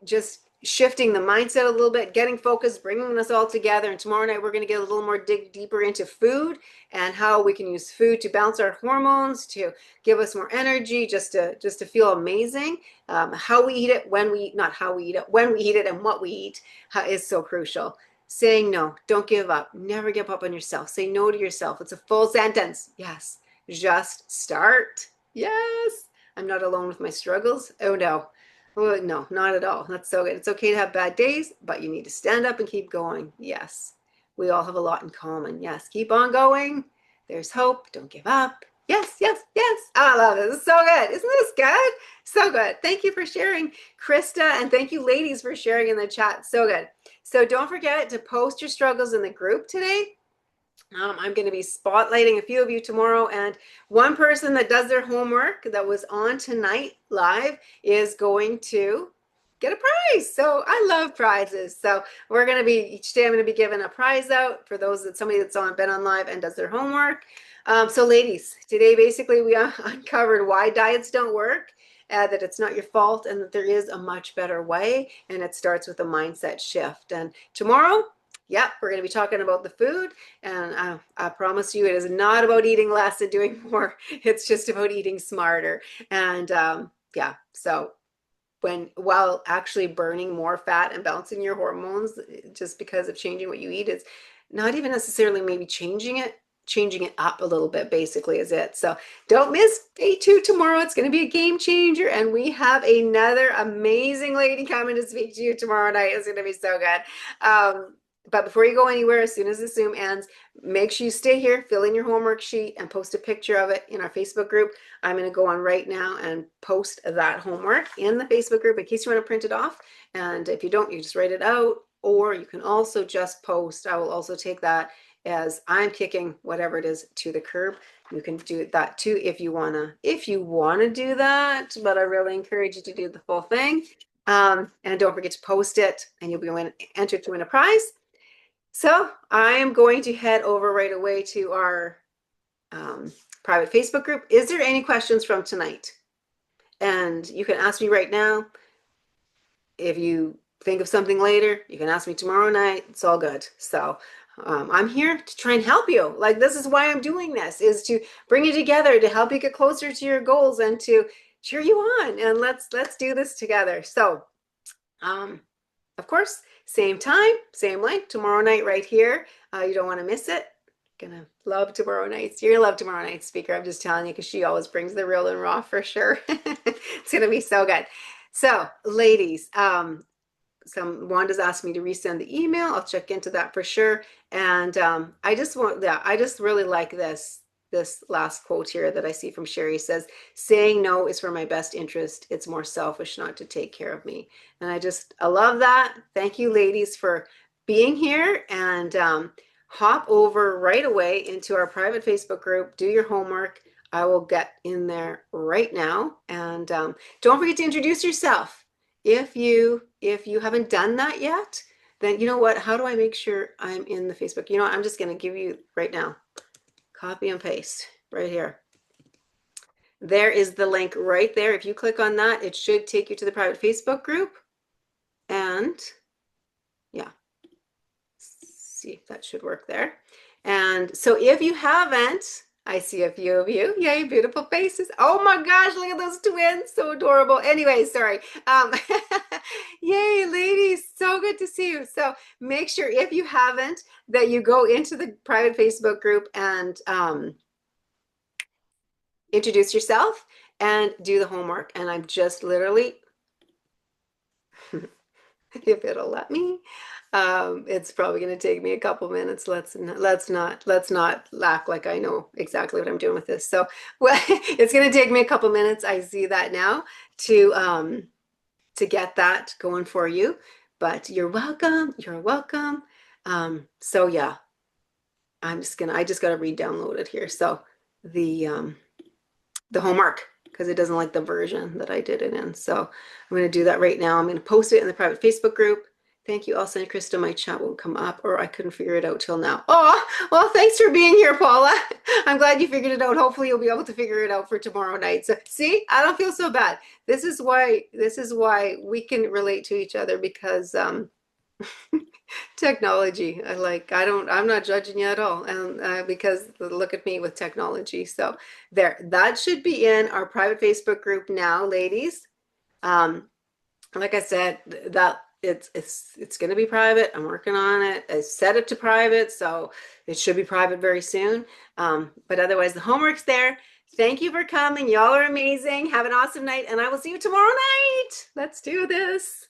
just shifting the mindset a little bit, getting focused, bringing us all together. And tomorrow night, we're going to get a little more dig deeper into food and how we can use food to balance our hormones, to give us more energy, just to feel amazing. How we eat it, when we eat, not how we eat it, when we eat it, and what we eat is so crucial. Saying no, don't give up, never give up on yourself. Say no to yourself. It's a full sentence. Yes, just start. Yes, I'm not alone with my struggles. Oh no. Oh, no, not at all. That's so good. It's okay to have bad days, but you need to stand up and keep going. Yes, we all have a lot in common. Yes, keep on going. There's hope. Don't give up. Yes, yes, yes. I love it. This is so good. Isn't this good? So good. Thank you for sharing, Krista, and thank you, ladies, for sharing in the chat. So good. So don't forget to post your struggles in the group today. I'm going to be spotlighting a few of you tomorrow, and one person that does their homework that was on tonight live is going to get a prize. So I love prizes. So we're going to be, each day I'm going to be giving a prize out for those that somebody that's been on live and does their homework. So ladies, today basically we uncovered why diets don't work. That it's not your fault, and that there is a much better way, and it starts with a mindset shift. And tomorrow, yeah, we're going to be talking about the food, and I promise you, it is not about eating less and doing more. It's just about eating smarter. And yeah, so while actually burning more fat and balancing your hormones, just because of changing what you eat, is not even necessarily maybe changing it up a little bit, basically, is it. So don't miss day 2 tomorrow. It's going to be a game changer, and we have another amazing lady coming to speak to you tomorrow night. It's going to be so good. But before you go anywhere, as soon as the Zoom ends, make sure you stay here, fill in your homework sheet, and post a picture of it in our Facebook group. I'm going to go on right now and post that homework in the Facebook group in case you want to print it off. And if you don't, you just write it out, or you can also just post. I will also take that as I'm kicking whatever it is to the curb. You can do that too if you wanna do that, but I really encourage you to do the full thing. And don't forget to post it, and you'll be entered to win a prize. So I am going to head over right away to our private Facebook group. Is there any questions from tonight? And you can ask me right now. If you think of something later, you can ask me tomorrow night. It's all good. So I'm here to try and help you. Like, this is why I'm doing this, is to bring you together, to help you get closer to your goals, and to cheer you on. And let's do this together. So of course, same time, same link, tomorrow night right here. You don't want to miss it. Gonna love tomorrow night. You're gonna love tomorrow night's speaker. I'm just telling you, because she always brings the real and raw for sure. It's gonna be so good. So, ladies, Wanda's asked me to resend the email. I'll check into that for sure. And I just really like this last quote here that I see from Sherry. Says, saying no is for my best interest. It's more selfish not to take care of me. And I love that. Thank you, ladies, for being here. And hop over right away into our private Facebook group. Do your homework. I will get in there right now. And don't forget to introduce yourself. If you haven't done that yet, then you know what? How do I make sure I'm in the Facebook? You know what? I'm just going to give you right now. Copy and paste right here. There is the link right there. If you click on that, it should take you to the private Facebook group. And yeah, see if that should work there. And so if you haven't, I see a few of you. Yay, beautiful faces. Oh my gosh, look at those twins. So adorable. Anyway, sorry. Yay, ladies. So good to see you. So make sure, if you haven't, that you go into the private Facebook group and introduce yourself and do the homework. And I'm just literally, if it'll let me, it's probably going to take me a couple minutes. Let's not act like I know exactly what I'm doing with this. So well, it's going to take me a couple minutes. I see that now to get that going for you, but you're welcome. You're welcome. So yeah, I just got to re-download it here. So the homework, because it doesn't like the version that I did it in. So I'm going to do that right now. I'm going to post it in the private Facebook group. Thank you. I'll send Krista my chat won't come up, or I couldn't figure it out till now. Oh, well, thanks for being here, Paula. I'm glad you figured it out. Hopefully you'll be able to figure it out for tomorrow night. So see, I don't feel so bad. This is why we can relate to each other, because technology. I'm not judging you at all. And because look at me with technology. So there, that should be in our private Facebook group now, ladies. Like I said, that it's going to be private. I'm working on it. I set it to private, so it should be private very soon. But otherwise, the homework's there. Thank you for coming. Y'all are amazing. Have an awesome night, and I will see you tomorrow night. Let's do this.